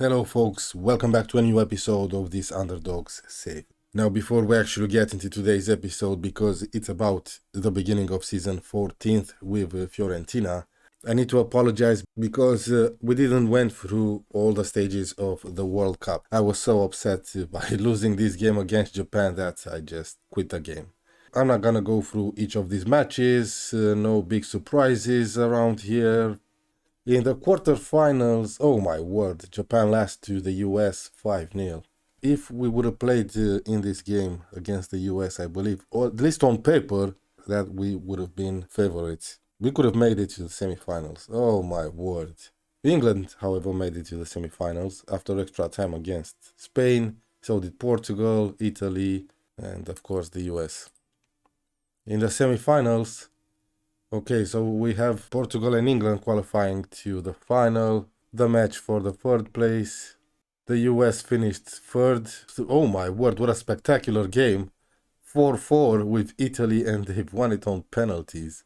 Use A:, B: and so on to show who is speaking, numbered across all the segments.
A: Hello folks, welcome back to a new episode of this Underdogs save. Now before we actually get into today's episode, because it's about the beginning of season 14th with Fiorentina, I need to apologize because we didn't went through all the stages of the World Cup. I was so upset by losing this game against Japan that I just quit the game. I'm not gonna go through each of these matches, no big surprises around here. In the quarterfinals, oh my word, Japan lost to the US 5-0. If we would have played in this game against the US, I believe, or at least on paper, that we would have been favorites. We could have made it to the semifinals. Oh my word. England, however, made it to the semifinals after extra time against Spain. So did Portugal, Italy, and of course the US. In the semifinals, okay, so we have Portugal and England qualifying to the final. The match for the third place. The US finished third. Oh my word, what a spectacular game. 4-4 with Italy, and they've won it on penalties.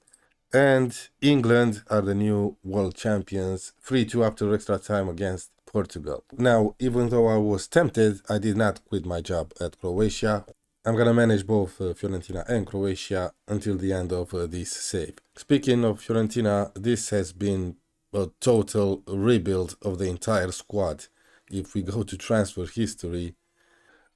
A: And England are the new world champions, 3-2 after extra time against Portugal. Now, even though I was tempted, I did not quit my job at Croatia. I'm gonna manage both Fiorentina and Croatia until the end of this save. Speaking of Fiorentina, this has been a total rebuild of the entire squad. If we go to transfer history,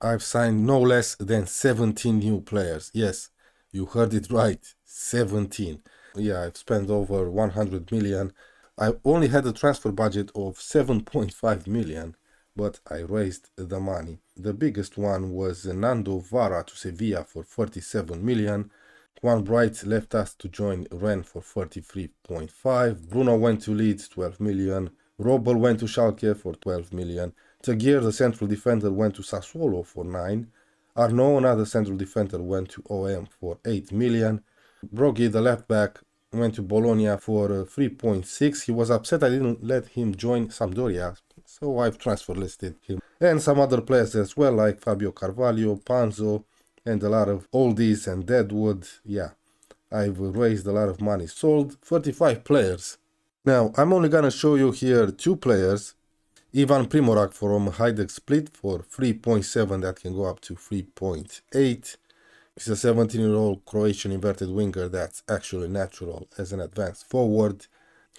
A: I've signed no less than 17 new players. Yes, you heard it right, 17. Yeah, I've spent over 100 million. I only had a transfer budget of 7.5 million. But I raised the money. The biggest one was Nando Vara to Sevilla for 37 million. Juan Bright left us to join Rennes for 33.5. Bruno went to Leeds, 12 million. Robel went to Schalke for 12 million. Tagir, the central defender, went to Sassuolo for 9. Arnaud, another central defender, went to OM for 8 million. Broghi, the left back, went to Bologna for 3.6. He was upset I didn't let him join Sampdoria, so I've transfer listed him. And some other players as well, like Fabio Carvalho, Panzo, and a lot of oldies and deadwood. Yeah, I've raised a lot of money. Sold 35 players. Now, I'm only gonna show you here 2 players. Ivan Primorac from Hajduk Split for 3.7, that can go up to 3.8. He's a 17-year-old Croatian inverted winger that's actually natural as an advanced forward.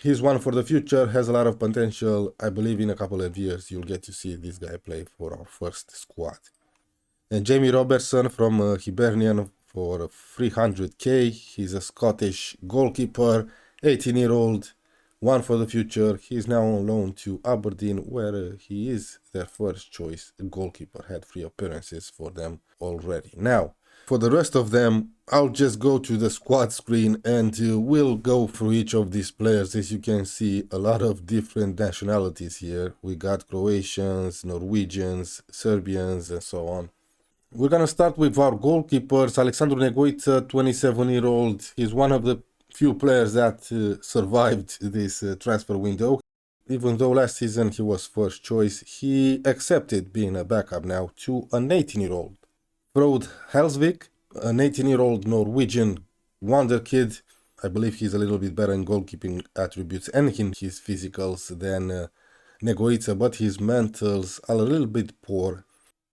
A: He's one for the future, has a lot of potential. I believe in a couple of years you'll get to see this guy play for our first squad. And Jamie Robertson from Hibernian for 300k. He's a Scottish goalkeeper, 18-year-old, one for the future. He's now on loan to Aberdeen, where he is their first choice goalkeeper. Had 3 appearances for them already. Now, for the rest of them, I'll just go to the squad screen and we'll go through each of these players. As you can see, a lot of different nationalities here. We got Croatians, Norwegians, Serbians, and so on. We're gonna start with our goalkeepers. Alexandru Negoiță, 27-year-old. He's one of the few players that survived this transfer window. Even though last season he was first choice, he accepted being a backup now to an 18-year-old. Frode Helsvik, an 18-year-old Norwegian wonder kid. I believe he's a little bit better in goalkeeping attributes and in his physicals than Negoiță, but his mentals are a little bit poor.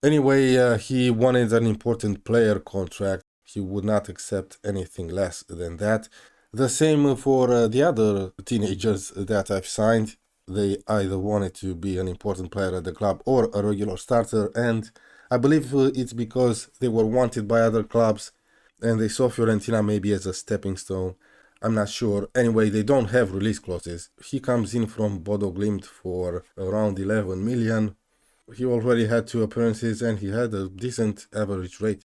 A: Anyway, he wanted an important player contract. He would not accept anything less than that. The same for the other teenagers that I've signed. They either wanted to be an important player at the club or a regular starter, and I believe it's because they were wanted by other clubs and they saw Fiorentina maybe as a stepping stone. I'm not sure. Anyway, they don't have release clauses. He comes in from Bodo Glimt for around 11 million. He already had 2 appearances and he had a decent average rate.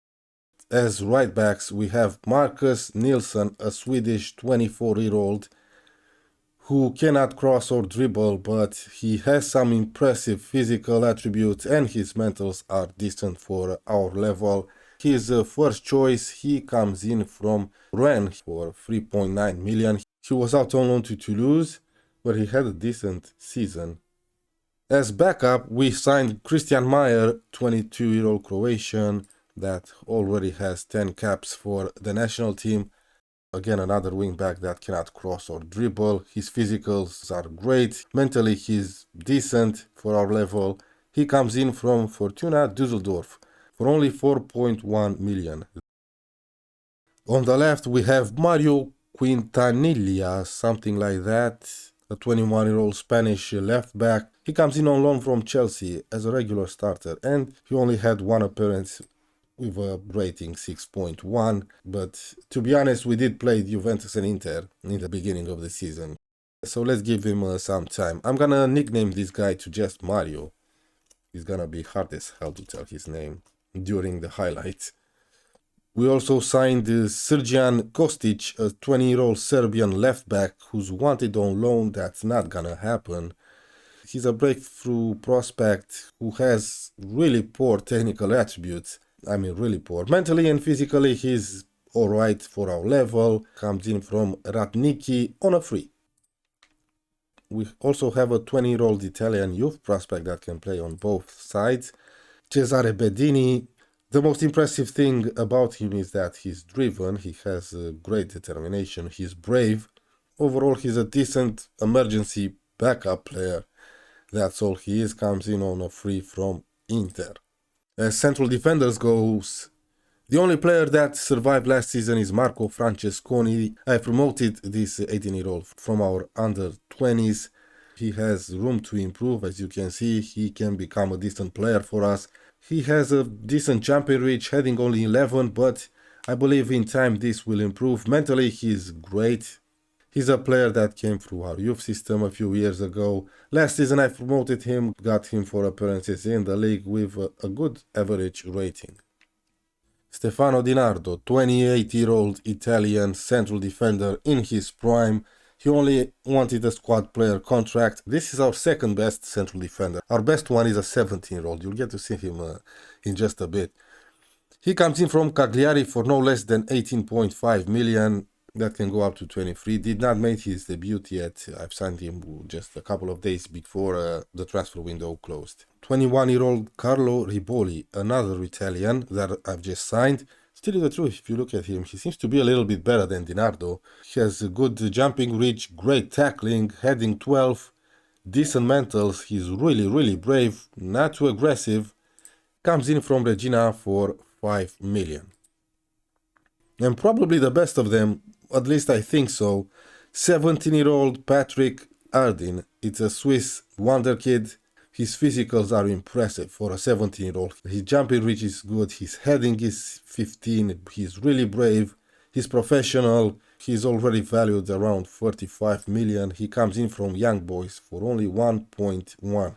A: As right backs, we have Marcus Nilsson, a Swedish 24-year-old who cannot cross or dribble, but he has some impressive physical attributes and his mentals are decent for our level. His first choice, he comes in from Rennes for 3.9 million. He was out on loan to Toulouse, where he had a decent season. As backup, we signed Christian Meyer, 22-year-old Croatian that already has 10 caps for the national team. Again, another wingback that cannot cross or dribble. His physicals are great. Mentally, he's decent for our level. He comes in from Fortuna Düsseldorf for only 4.1 million. On the left, we have Mario Quintanilla, something like that, a 21-year-old Spanish left back. He comes in on loan from Chelsea as a regular starter, and he only had one appearance with a rating 6.1. But to be honest, we did play Juventus and Inter in the beginning of the season. So let's give him some time. I'm gonna nickname this guy to just Mario. It's gonna be hard as hell to tell his name during the highlights. We also signed Srđan Kostic, a 20-year-old Serbian left back who's wanted on loan. That's not gonna happen. He's a breakthrough prospect who has really poor technical attributes. I mean, really poor. Mentally and physically, he's alright for our level. Comes in from Ratniki on a free. We also have a 20-year-old Italian youth prospect that can play on both sides. Cesare Bedini. The most impressive thing about him is that he's driven, he has great determination, he's brave. Overall, he's a decent emergency backup player. That's all he is. Comes in on a free from Inter. As central defenders goes, the only player that survived last season is Marco Francesconi. I promoted this 18-year-old from our under-20s. He has room to improve. As you can see, he can become a decent player for us. He has a decent jumping reach, heading only 11, but I believe in time this will improve. Mentally, he's great. He's a player that came through our youth system a few years ago. Last season I promoted him, got him 4 appearances in the league with a good average rating. Stefano Di Nardo, 28-year-old Italian central defender in his prime. He only wanted a squad player contract. This is our second best central defender. Our best one is a 17-year-old. You'll get to see him in just a bit. He comes in from Cagliari for no less than 18.5 million. That can go up to 23. Did not make his debut yet. I've signed him just a couple of days before the transfer window closed. 21-year-old Carlo Riboli, another Italian that I've just signed. To tell you the truth, if you look at him, he seems to be a little bit better than Di Nardo. He has a good jumping reach, great tackling, heading 12, decent mentals. He's really brave, not too aggressive. Comes in from Regina for 5 million. And probably the best of them, at least I think so, 17-year-old Patrick Ardin. It's a Swiss wonder kid. His physicals are impressive for a 17-year-old. His jumping reach is good, his heading is 15, he's really brave, he's professional, he's already valued around 35 million. He comes in from Young Boys for only 1.1.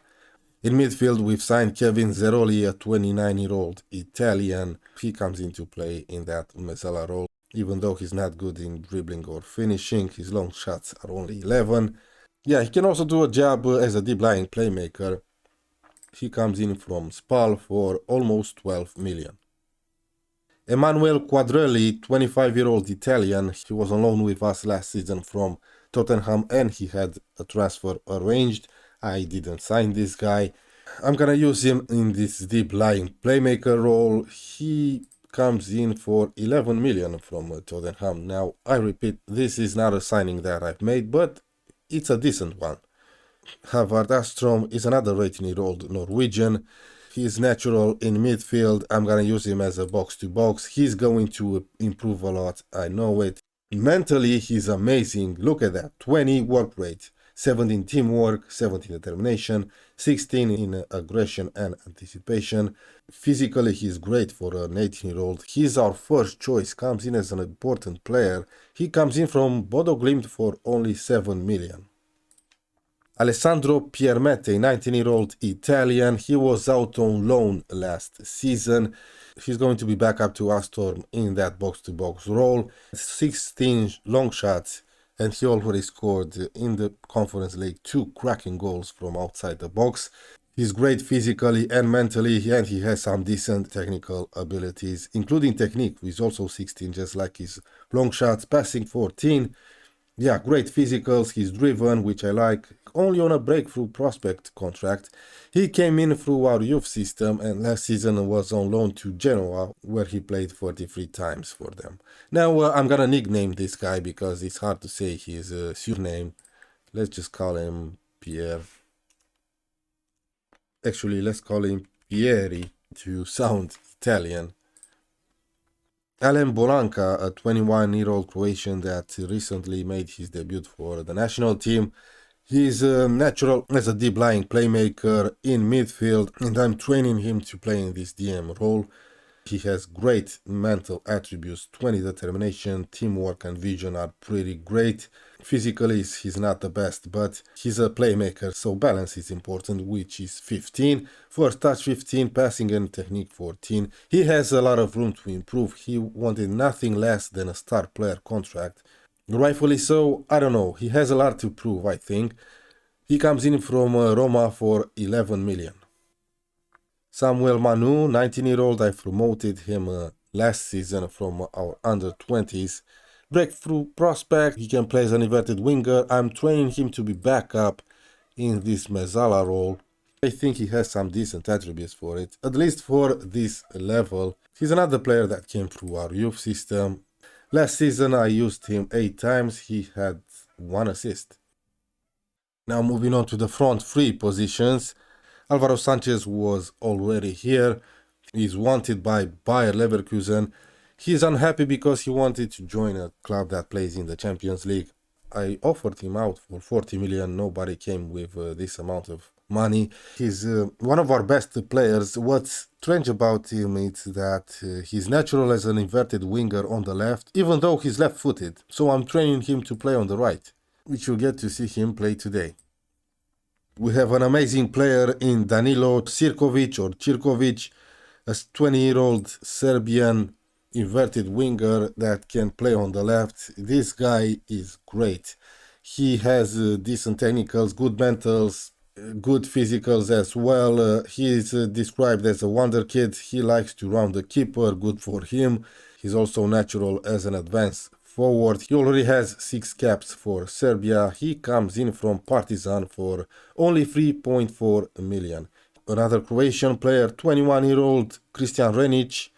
A: In midfield, we've signed Kevin Zeroli, a 29-year-old Italian. He comes into play in that Mezzala role. Even though he's not good in dribbling or finishing, his long shots are only 11. Yeah, he can also do a job as a deep line playmaker. He comes in from Spal for almost 12 million. Emanuele Quadrelli, 25-year-old Italian. He was on loan with us last season from Tottenham and he had a transfer arranged. I didn't sign this guy. I'm gonna use him in this deep line playmaker role. He comes in for 11 million from Tottenham. Now, I repeat, this is not a signing that I've made, but it's a decent one. Havard Astrom is another 18-year-old Norwegian. He is natural in midfield. I'm gonna use him as a box-to-box. He's going to improve a lot, I know it. Mentally, he's amazing. Look at that, 20 work rate, 17 teamwork, 17 determination, 16 in aggression and anticipation. Physically, he's great for an 18-year-old. He's our first choice, comes in as an important player. He comes in from Bodo Glimt for only 7 million. Alessandro Piermette, 19-year-old Italian. He was out on loan last season. He's going to be back up to Astorm in that box-to-box role. 16 long shots, and he already scored in the Conference League 2 cracking goals from outside the box. He's great physically and mentally, and he has some decent technical abilities, including technique. He's also 16, just like his long shots, passing 14. Yeah, great physicals, he's driven, which I like. Only on a breakthrough prospect contract. He came in through our youth system and last season was on loan to Genoa, where he played 43 times for them. Now I'm gonna nickname this guy because it's hard to say his surname. Let's just call him Pierre. Actually, let's call him Pieri to sound Italian. Alen Bolanka, a 21-year-old Croatian that recently made his debut for the national team. He's natural as a deep lying playmaker in midfield, and I'm training him to play in this DM role. He has great mental attributes, 20 determination, teamwork, and vision are pretty great. Physically, he's not the best, but he's a playmaker, so balance is important, which is 15. First touch 15, passing and technique 14. He has a lot of room to improve. He wanted nothing less than a star player contract. Rightfully so, I don't know. He has a lot to prove, I think. He comes in from Roma for 11 million. Samuel Manu, 19-year-old, I promoted him last season from our under-20s. Breakthrough prospect, he can play as an inverted winger. I'm training him to be backup in this Mezzala role. I think he has some decent attributes for it, at least for this level. He's another player that came through our youth system. Last season I used him 8 times, he had 1 assist. Now moving on to the front 3 positions. Alvaro Sanchez was already here. He's wanted by Bayer Leverkusen. He's unhappy because he wanted to join a club that plays in the Champions League. I offered him out for 40 million. Nobody came with this amount of money. He's one of our best players. What's strange about him is that he's natural as an inverted winger on the left, even though he's left-footed. So I'm training him to play on the right, which you'll get to see him play today. We have an amazing player in Danilo Cirkovic, a 20-year-old Serbian inverted winger that can play on the left. This guy is great. He has decent technicals, good mentals, good physicals as well. He is described as a wonder kid. He likes to round the keeper, good for him. He's also natural as an advanced forward. He already has 6 caps for Serbia. He comes in from Partizan for only 3.4 million. Another Croatian player, 21-year-old Christian Renic,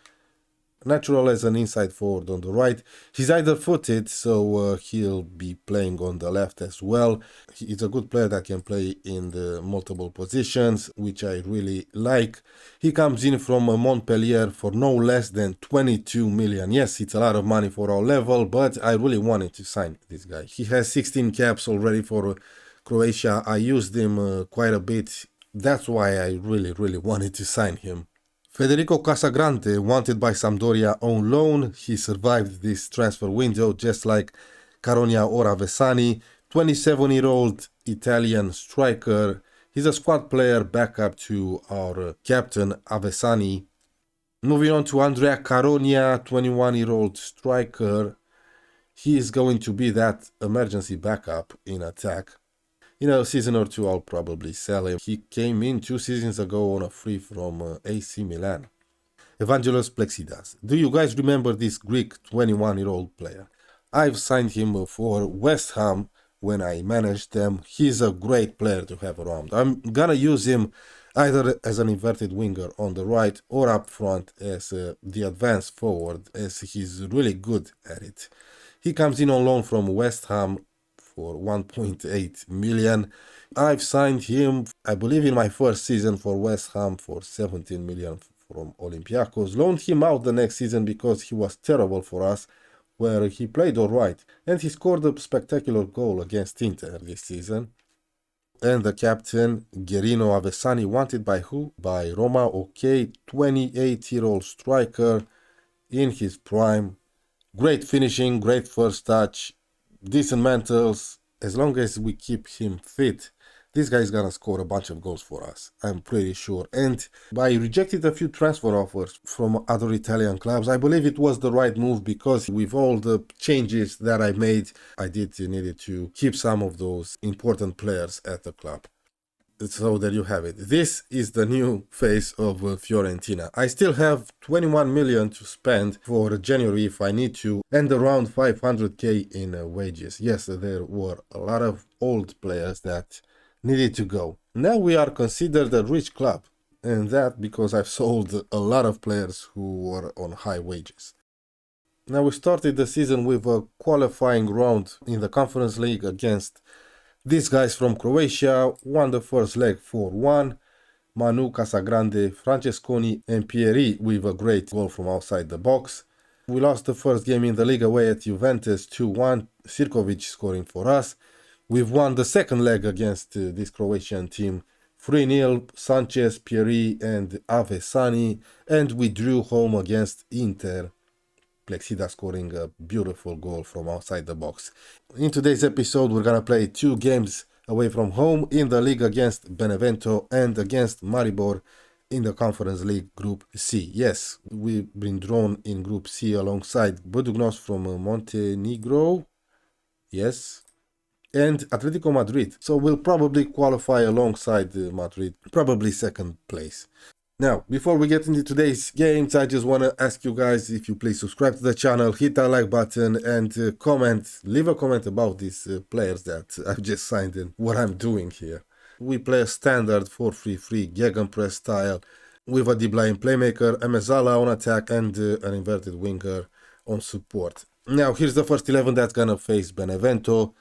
A: natural as an inside forward on the right. He's either footed, so he'll be playing on the left as well. He's a good player that can play in the multiple positions, which I really like. He comes in from Montpellier for no less than 22 million. Yes, it's a lot of money for our level, but I really wanted to sign this guy. He has 16 caps already for Croatia. I used him quite a bit. That's why I really wanted to sign him. Federico Casagrande, wanted by Sampdoria on loan. He survived this transfer window just like Caronia or Avesani. 27-year-old Italian striker. He's a squad player backup to our captain Avesani. Moving on to Andrea Caronia, 21-year-old striker. He is going to be that emergency backup in attack. In a season or two, I'll probably sell him. He came in 2 seasons ago on a free from AC Milan. Evangelos Plexidas. Do you guys remember this Greek 21-year-old player? I've signed him for West Ham when I managed them. He's a great player to have around. I'm gonna use him either as an inverted winger on the right or up front as the advanced forward, as he's really good at it. He comes in on loan from West Ham for 1.8 million. I've signed him, I believe, in my first season for West Ham for 17 million from Olympiacos. Loaned him out the next season because he was terrible for us, where he played alright, and he scored a spectacular goal against Inter this season. And the captain, Guerino Avesani, wanted by who? By Roma. Okay, 28-year-old striker in his prime. Great finishing, great first touch, decent mentals. As long as we keep him fit, this guy is gonna score a bunch of goals for us, I'm pretty sure. And I rejected a few transfer offers from other Italian clubs. I believe it was the right move because with all the changes that I made, I needed to keep some of those important players at the club. So there you have it. This is the new face of Fiorentina. I still have 21 million to spend for January if I need to, and around 500k in wages. Yes, there were a lot of old players that needed to go. Now we are considered a rich club, and that because I've sold a lot of players who were on high wages. Now we started the season with a qualifying round in the Conference League against these guys from Croatia. Won the first leg 4-1. Manu, Casagrande, Francesconi and Pieri with a great goal from outside the box. We lost the first game in the league away at Juventus 2-1, Sirkovic scoring for us. We've won the second leg against this Croatian team 3-0, Sanchez, Pieri and Avesani, and we drew home against Inter. Plexida scoring a beautiful goal from outside the box. In today's episode, we're gonna play 2 games away from home in the league against Benevento and against Maribor in the Conference League Group C. Yes, we've been drawn in Group C alongside Budugnos from Montenegro. Yes. And Atletico Madrid. So we'll probably qualify alongside Madrid, probably second place. Now, before we get into today's games, I just want to ask you guys if you please subscribe to the channel, hit that like button and comment, leave a comment about these players that I've just signed and what I'm doing here. We play a standard 4-3-3 gegenpress style with a deep line playmaker, a Mezzala on attack and an inverted winger on support. Now, here's the first 11 that's gonna face Benevento.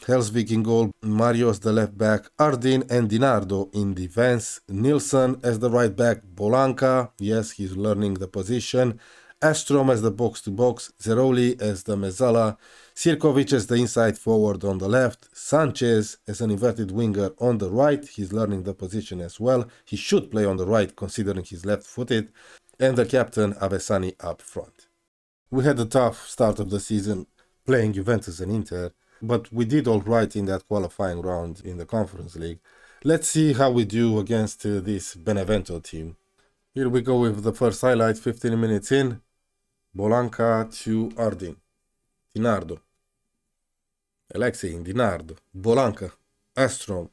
A: Helsvik in goal, Marios the left back, Ardin and Dinardo in defense, Nilsson as the right back, Bolanka, yes, he's learning the position, Astrom as the box-to-box, Zeroli as the Mezzala, Sirkovic as the inside forward on the left, Sanchez as an inverted winger on the right, he's learning the position as well, he should play on the right considering he's left-footed, and the captain Avesani up front. We had a tough start of the season playing Juventus and Inter, but we did all right in that qualifying round in the Conference League. Let's see how we do against this Benevento team. Here we go with the first highlight, 15 minutes in. Bolanka to Ardin. Dinardo. Alexei, Dinardo. Bolanka. Astrom.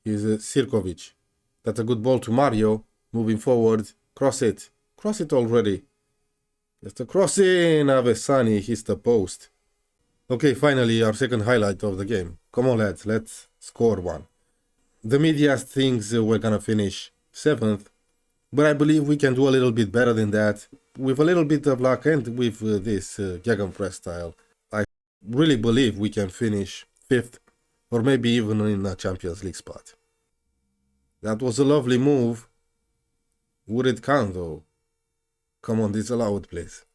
A: Here's Sirkovic. That's a good ball to Mario. Moving forward. Cross it. Cross it already. Just a cross in. Avesani hits the post. Okay, finally our second highlight of the game. Come on lads, let's score one. The media thinks we're gonna finish 7th, but I believe we can do a little bit better than that. With a little bit of luck and with this gegenpress style, I really believe we can finish 5th or maybe even in a Champions League spot. That was a lovely move. Would it count though? Come on, disallow it please.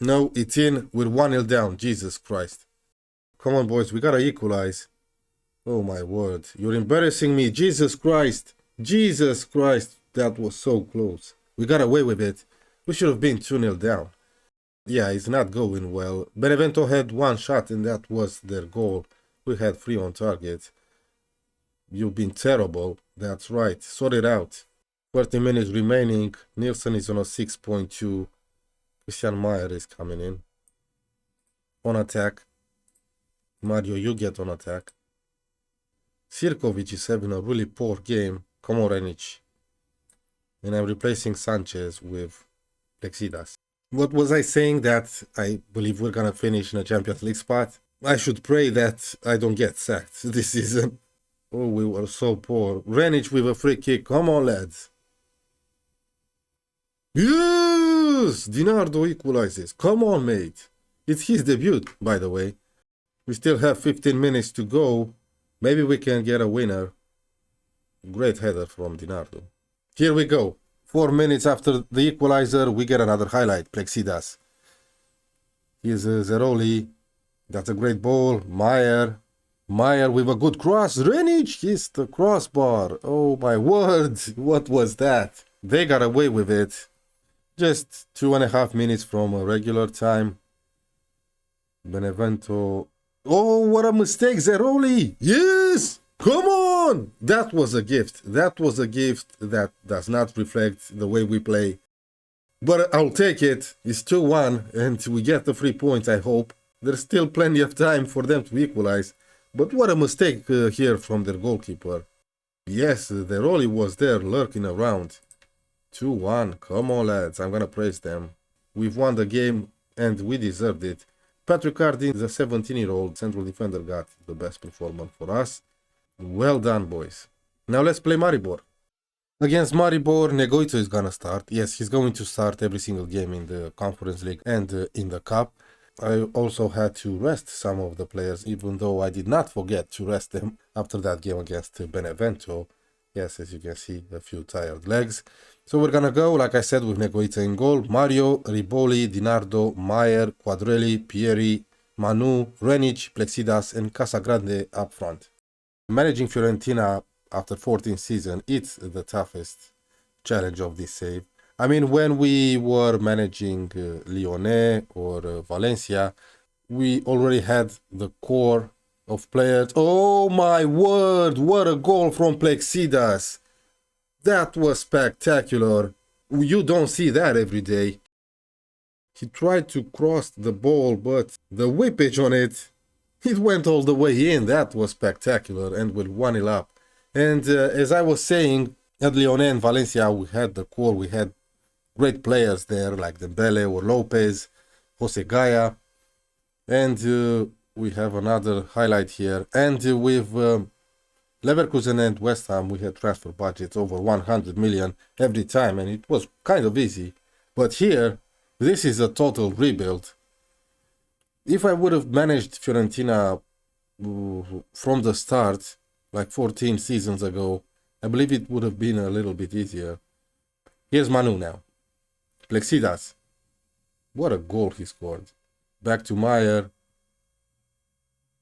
A: No, it's in. We're 1-0 down. Jesus Christ. Come on, boys. We gotta equalize. Oh, my word. You're embarrassing me. Jesus Christ. Jesus Christ. That was so close. We got away with it. We should have been 2-0 down. Yeah, it's not going well. Benevento had 1 shot and that was their goal. We had 3 on target. You've been terrible. That's right. Sort it out. 30 minutes remaining. Nilsson is on a 6.2. Christian Meyer is coming in. On attack. Mario, you get on attack. Sirkovic is having a really poor game. Come on, Renic. And I'm replacing Sanchez with Plexidas. What was I saying? That I believe we're gonna finish in a Champions League spot? I should pray that I don't get sacked this season. Oh, we were so poor. Renic with a free kick. Come on, lads. Yes! Dinardo equalizes. Come on, mate. It's his debut, by the way. We still have 15 minutes to go. Maybe we can get a winner. Great header from Dinardo. Here we go. 4 minutes after the equalizer, we get another highlight. Plexidas. Here's Zeroli. That's a great ball. Meyer. Meyer with a good cross. Renic hits the crossbar. Oh my word. What was that? They got away with it. Just 2.5 minutes from a regular time. Benevento. Oh, what a mistake, Zeroli! Yes! Come on! That was a gift. That was a gift that does not reflect the way we play. But I'll take it. It's 2-1 and we get the 3 points, I hope. There's still plenty of time for them to equalize. But what a mistake here from their goalkeeper. Yes, the Rolly was there lurking around. 2-1. Come on, lads. I'm gonna praise them. We've won the game and we deserved it. Patrick Hardy, the 17-year-old central defender, got the best performance for us. Well done, boys. Now let's play Maribor. Against Maribor, Negoito is gonna start. Yes, he's going to start every single game in the Conference League and in the Cup. I also had to rest some of the players, even though I did not forget to rest them after that game against Benevento. Yes, as you can see, a few tired legs. So we're gonna go, like I said, with Negoita in goal. Mario, Riboli, Dinardo, Maier, Quadrelli, Pieri, Manu, Renic, Plexidas, and Casagrande up front. Managing Fiorentina after 14 season, it's the toughest challenge of this save. I mean, when we were managing Lyonnais or Valencia, we already had the core of players. Oh my word, what a goal from Plexidas. That was spectacular. You don't see that every day. He tried to cross the ball, but the whippage on it, it went all the way in. That was spectacular, and we're 1-0 up. And as I was saying, at Lyonnais and Valencia, we had the core, we had great players there like Dembele or Lopez, Jose Gaya, and we have another highlight here. And with Leverkusen and West Ham, we had transfer budgets over 100 million every time, and it was kind of easy. But here, this is a total rebuild. If I would have managed Fiorentina from the start, like 14 seasons ago, I believe it would have been a little bit easier. Here's Manu now. Plexidas. What a goal he scored. Back to Maier.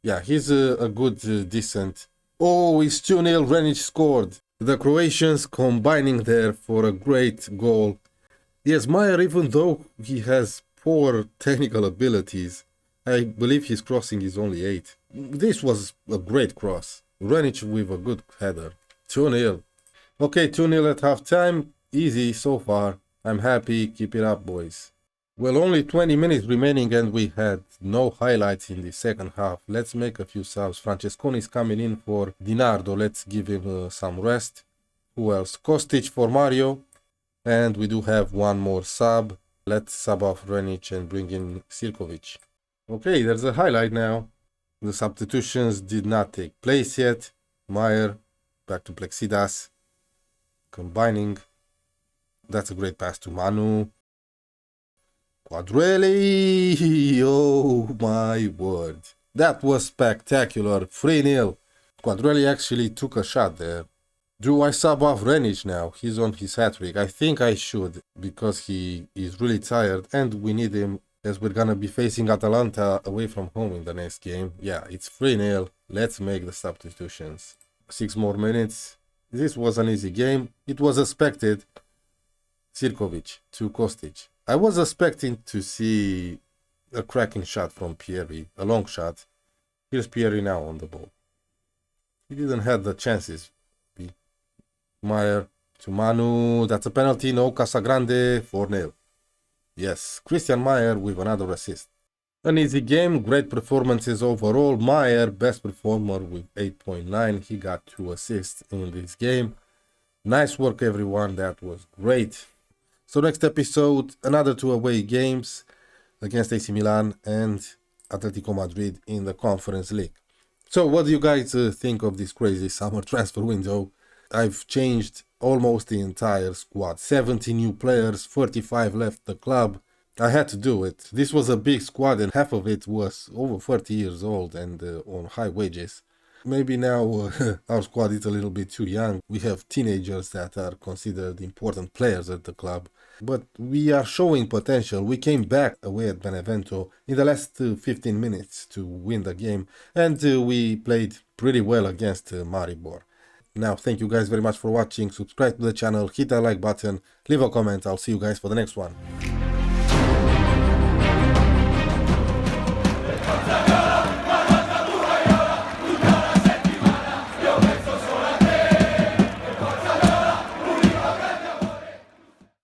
A: Yeah, he's a good, decent. Oh, it's 2-0. Renic scored. The Croatians combining there for a great goal. Yes, Maier, even though he has poor technical abilities, I believe his crossing is only 8. This was a great cross. Renic with a good header. 2-0. Okay, 2-0 at half time. Easy so far. I'm happy. Keep it up, boys. Well, only 20 minutes remaining and we had no highlights in the second half. Let's make a few subs. Francesconi is coming in for Dinardo. Let's give him some rest. Who else? Kostic for Mario. And we do have one more sub. Let's sub off Renic and bring in Sirkovic. Okay, there's a highlight now. The substitutions did not take place yet. Maier, back to Plexidas. Combining. That's a great pass to Manu. Quadrelli! Oh my word. That was spectacular. 3-0. Quadrelli actually took a shot there. Do I sub off Renic now? He's on his hat-trick. I think I should, because he is really tired and we need him as we're gonna be facing Atalanta away from home in the next game. Yeah, it's 3-0. Let's make the substitutions. 6 more minutes. This was an easy game. It was expected. Sirkovic to Kostic. I was expecting to see a cracking shot from Pieri, a long shot. Here's Pieri now on the ball. He didn't have the chances. Maier to Manu. That's a penalty. No. Casagrande. 4-0. Yes. Christian Maier with another assist. An easy game. Great performances overall. Maier, best performer with 8.9. He got 2 assists in this game. Nice work, everyone. That was great. So next episode, another 2 away games against AC Milan and Atletico Madrid in the Conference League. So what do you guys think of this crazy summer transfer window? I've changed almost the entire squad. 70 new players, 35 left the club. I had to do it. This was a big squad and half of it was over 30 years old and on high wages. Maybe now our squad is a little bit too young. We have teenagers that are considered important players at the club. But we are showing potential. We came back away at Benevento in the last 15 minutes to win the game. And we played pretty well against Maribor. Now, thank you guys very much for watching. Subscribe to the channel, hit that like button, leave a comment. I'll see you guys for the next one.